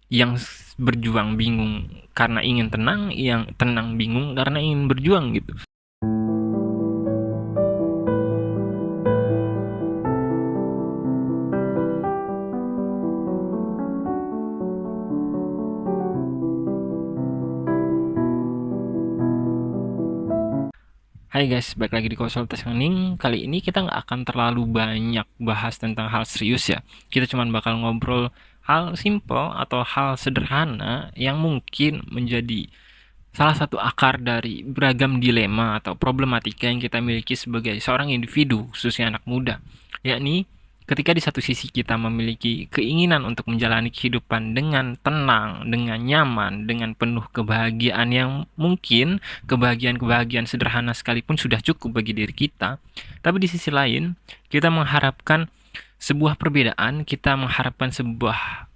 Yang berjuang bingung karena ingin tenang, yang tenang bingung karena ingin berjuang gitu. Hai guys, balik lagi di Konsultas Hening. Kali ini kita nggak akan terlalu banyak bahas tentang hal serius ya. Kita cuma bakal ngobrol hal simple atau hal sederhana yang mungkin menjadi salah satu akar dari beragam dilema atau problematika yang kita miliki sebagai seorang individu, khususnya anak muda. Yakni ketika di satu sisi kita memiliki keinginan untuk menjalani kehidupan dengan tenang, dengan nyaman, dengan penuh kebahagiaan yang mungkin kebahagiaan-kebahagiaan sederhana sekalipun sudah cukup bagi diri kita. Tapi di sisi lain, kita mengharapkan sebuah perbedaan, kita mengharapkan sebuah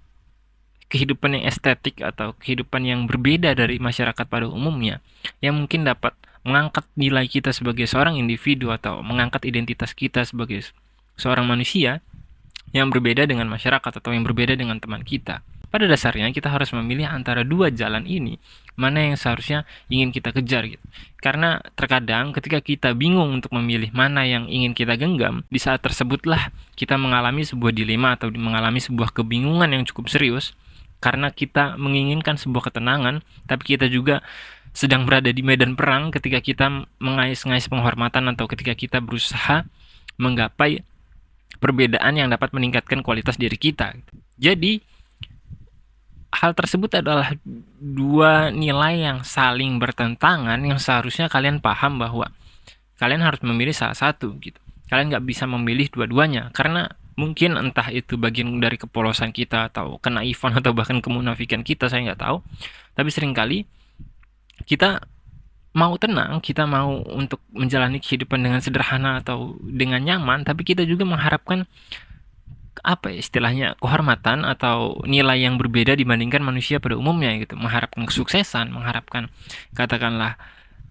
kehidupan yang estetik atau kehidupan yang berbeda dari masyarakat pada umumnya, yang mungkin dapat mengangkat nilai kita sebagai seorang individu atau mengangkat identitas kita sebagai seorang manusia yang berbeda dengan masyarakat atau yang berbeda dengan teman kita. Pada dasarnya kita harus memilih antara dua jalan ini, mana yang seharusnya ingin kita kejar gitu. Karena terkadang ketika kita bingung untuk memilih mana yang ingin kita genggam, di saat tersebutlah kita mengalami sebuah dilema atau mengalami sebuah kebingungan yang cukup serius, karena kita menginginkan sebuah ketenangan, tapi kita juga sedang berada di medan perang ketika kita mengais-ngais penghormatan atau ketika kita berusaha menggapai perbedaan yang dapat meningkatkan kualitas diri kita. Jadi, hal tersebut adalah dua nilai yang saling bertentangan yang seharusnya kalian paham bahwa kalian harus memilih salah satu gitu. Kalian nggak bisa memilih dua-duanya karena mungkin entah itu bagian dari kepolosan kita atau kenaifan atau bahkan kemunafikan kita, saya nggak tahu. Tapi seringkali kita mau tenang, kita mau untuk menjalani kehidupan dengan sederhana atau dengan nyaman, tapi kita juga mengharapkan apa ya istilahnya kehormatan atau nilai yang berbeda dibandingkan manusia pada umumnya gitu, mengharapkan kesuksesan, mengharapkan katakanlah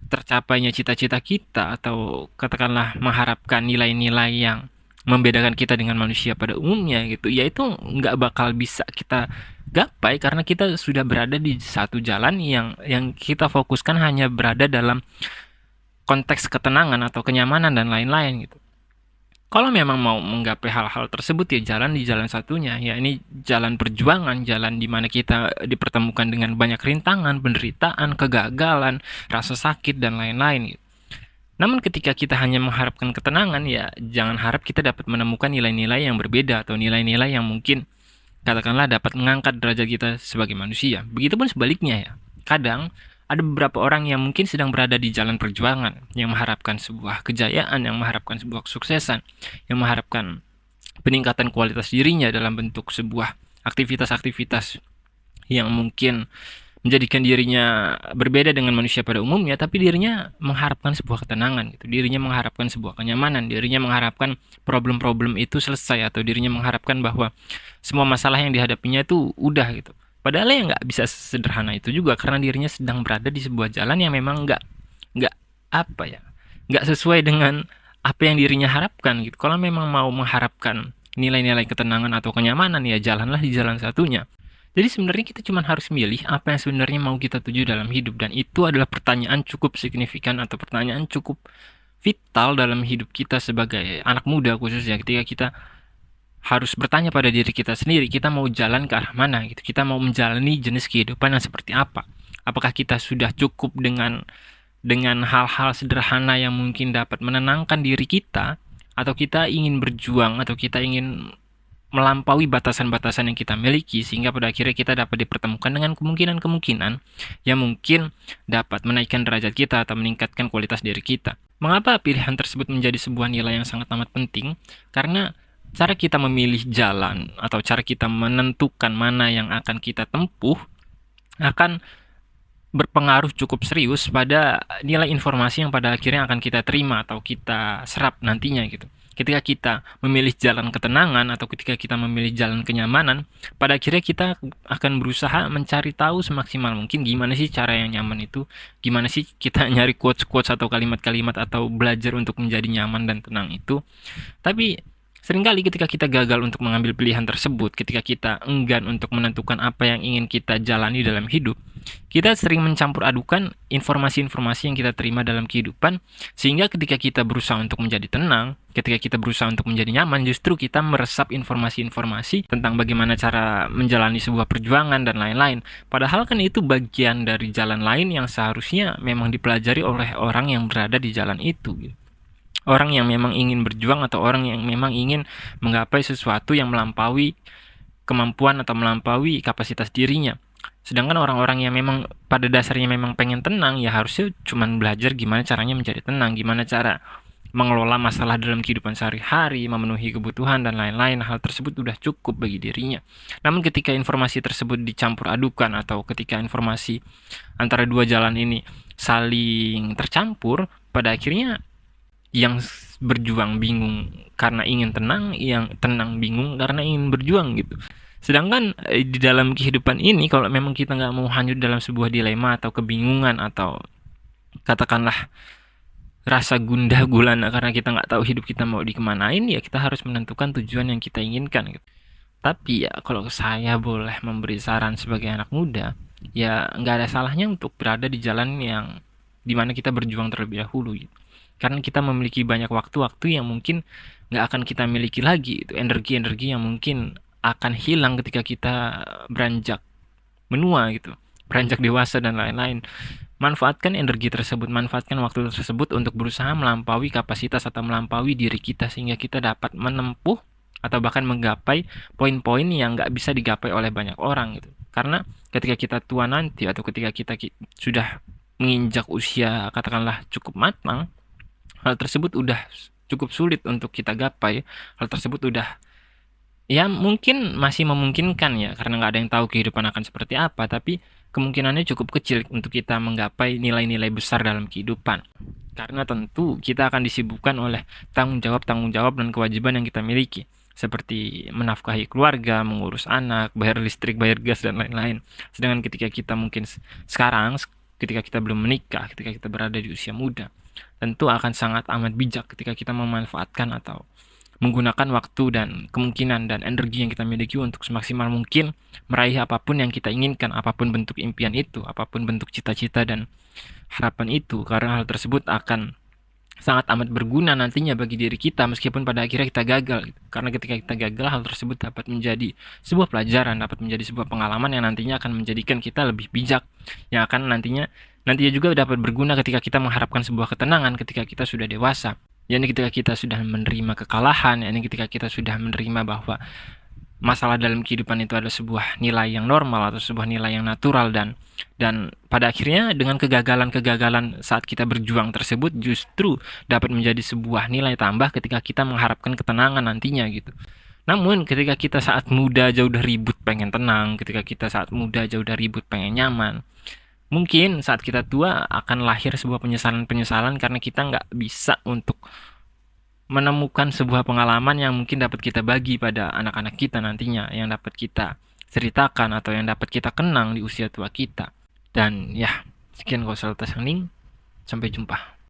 tercapainya cita-cita kita atau katakanlah mengharapkan nilai-nilai yang membedakan kita dengan manusia pada umumnya gitu, yaitu nggak bakal bisa kita gapai karena kita sudah berada di satu jalan yang kita fokuskan hanya berada dalam konteks ketenangan atau kenyamanan dan lain-lain gitu. Kalau memang mau menggapai hal-hal tersebut ya jalan di jalan satunya, ya ini jalan perjuangan, jalan di mana kita dipertemukan dengan banyak rintangan, penderitaan, kegagalan, rasa sakit dan lain-lain gitu. Namun ketika kita hanya mengharapkan ketenangan ya jangan harap kita dapat menemukan nilai-nilai yang berbeda atau nilai-nilai yang mungkin katakanlah dapat mengangkat derajat kita sebagai manusia. Begitupun sebaliknya ya. Kadang ada beberapa orang yang mungkin sedang berada di jalan perjuangan, yang mengharapkan sebuah kejayaan, yang mengharapkan sebuah kesuksesan, yang mengharapkan peningkatan kualitas dirinya dalam bentuk sebuah aktivitas-aktivitas yang mungkin menjadikan dirinya berbeda dengan manusia pada umumnya, tapi dirinya mengharapkan sebuah ketenangan gitu. Dirinya mengharapkan sebuah kenyamanan, dirinya mengharapkan problem-problem itu selesai atau dirinya mengharapkan bahwa semua masalah yang dihadapinya itu udah gitu. Padahal ya nggak bisa sederhana itu juga karena dirinya sedang berada di sebuah jalan yang memang nggak apa ya nggak sesuai dengan apa yang dirinya harapkan gitu. Kalau memang mau mengharapkan nilai-nilai ketenangan atau kenyamanan ya jalanlah di jalan satunya. Jadi sebenarnya kita cuma harus milih apa yang sebenarnya mau kita tuju dalam hidup dan itu adalah pertanyaan cukup signifikan atau pertanyaan cukup vital dalam hidup kita sebagai anak muda khususnya ketika kita harus bertanya pada diri kita sendiri, kita mau jalan ke arah mana gitu. Kita mau menjalani jenis kehidupan yang seperti apa? Apakah kita sudah cukup dengan hal-hal sederhana yang mungkin dapat menenangkan diri kita atau kita ingin berjuang atau kita ingin melampaui batasan-batasan yang kita miliki sehingga pada akhirnya kita dapat dipertemukan dengan kemungkinan-kemungkinan yang mungkin dapat menaikkan derajat kita atau meningkatkan kualitas diri kita. Mengapa pilihan tersebut menjadi sebuah nilai yang sangat amat penting? Karena cara kita memilih jalan atau cara kita menentukan mana yang akan kita tempuh akan berpengaruh cukup serius pada nilai informasi yang pada akhirnya akan kita terima atau kita serap nantinya gitu. Ketika kita memilih jalan ketenangan atau ketika kita memilih jalan kenyamanan, pada akhirnya kita akan berusaha mencari tahu semaksimal mungkin gimana sih cara yang nyaman itu, gimana sih kita nyari quotes-quotes atau kalimat-kalimat atau belajar untuk menjadi nyaman dan tenang itu. Tapi Seringkali ketika kita gagal untuk mengambil pilihan tersebut, ketika kita enggan untuk menentukan apa yang ingin kita jalani dalam hidup, kita sering mencampur adukan informasi-informasi yang kita terima dalam kehidupan, sehingga ketika kita berusaha untuk menjadi tenang, ketika kita berusaha untuk menjadi nyaman, justru kita meresap informasi-informasi tentang bagaimana cara menjalani sebuah perjuangan dan lain-lain. Padahal kan itu bagian dari jalan lain yang seharusnya memang dipelajari oleh orang yang berada di jalan itu, gitu. Orang yang memang ingin berjuang atau orang yang memang ingin menggapai sesuatu yang melampaui kemampuan atau melampaui kapasitas dirinya. Sedangkan orang-orang yang memang pada dasarnya memang pengen tenang, ya harusnya cuma belajar gimana caranya menjadi tenang, gimana cara mengelola masalah dalam kehidupan sehari-hari, memenuhi kebutuhan dan lain-lain. Hal tersebut sudah cukup bagi dirinya. Namun ketika informasi tersebut dicampur adukan atau ketika informasi antara dua jalan ini saling tercampur, pada akhirnya yang berjuang bingung karena ingin tenang, yang tenang bingung karena ingin berjuang gitu. Sedangkan di dalam kehidupan ini, kalau memang kita nggak mau hanyut dalam sebuah dilema atau kebingungan atau katakanlah rasa gundah gulana karena kita nggak tahu hidup kita mau dikemanain, ya kita harus menentukan tujuan yang kita inginkan gitu. Tapi ya kalau saya boleh memberi saran sebagai anak muda, ya nggak ada salahnya untuk berada di jalan yang dimana kita berjuang terlebih dahulu gitu. Karena kita memiliki banyak waktu-waktu yang mungkin nggak akan kita miliki lagi, itu energi-energi yang mungkin akan hilang ketika kita beranjak menua gitu, beranjak dewasa dan lain-lain. Manfaatkan energi tersebut, manfaatkan waktu tersebut untuk berusaha melampaui kapasitas atau melampaui diri kita sehingga kita dapat menempuh atau bahkan menggapai poin-poin yang nggak bisa digapai oleh banyak orang gitu. Karena ketika kita tua nanti atau ketika kita sudah menginjak usia katakanlah cukup matang, hal tersebut udah cukup sulit untuk kita gapai. Hal tersebut udah ya mungkin masih memungkinkan ya karena nggak ada yang tahu kehidupan akan seperti apa, tapi kemungkinannya cukup kecil untuk kita menggapai nilai-nilai besar dalam kehidupan. Karena tentu kita akan disibukkan oleh tanggung jawab dan kewajiban yang kita miliki. Seperti menafkahi keluarga, mengurus anak, bayar listrik, bayar gas, dan lain-lain. Sedangkan ketika kita mungkin sekarang, ketika kita belum menikah, ketika kita berada di usia muda, tentu akan sangat amat bijak ketika kita memanfaatkan atau menggunakan waktu dan kemungkinan dan energi yang kita miliki untuk semaksimal mungkin meraih apapun yang kita inginkan, apapun bentuk impian itu, apapun bentuk cita-cita dan harapan itu, karena hal tersebut akan sangat amat berguna nantinya bagi diri kita meskipun pada akhirnya kita gagal gitu. Karena ketika kita gagal, hal tersebut dapat menjadi sebuah pelajaran, dapat menjadi sebuah pengalaman yang nantinya akan menjadikan kita lebih bijak, yang akan nantinya juga dapat berguna ketika kita mengharapkan sebuah ketenangan ketika kita sudah dewasa. Yakni ketika kita sudah menerima kekalahan, yakni ketika kita sudah menerima bahwa masalah dalam kehidupan itu adalah sebuah nilai yang normal atau sebuah nilai yang natural, dan pada akhirnya dengan kegagalan-kegagalan saat kita berjuang tersebut justru dapat menjadi sebuah nilai tambah ketika kita mengharapkan ketenangan nantinya gitu. Namun ketika kita saat muda aja udah ribut pengen tenang, ketika kita saat muda aja udah ribut pengen nyaman, mungkin saat kita tua akan lahir sebuah penyesalan-penyesalan karena kita nggak bisa untuk menemukan sebuah pengalaman yang mungkin dapat kita bagi pada anak-anak kita nantinya, yang dapat kita ceritakan atau yang dapat kita kenang di usia tua kita. Dan ya, sekian konsultasi Hening. Sampai jumpa.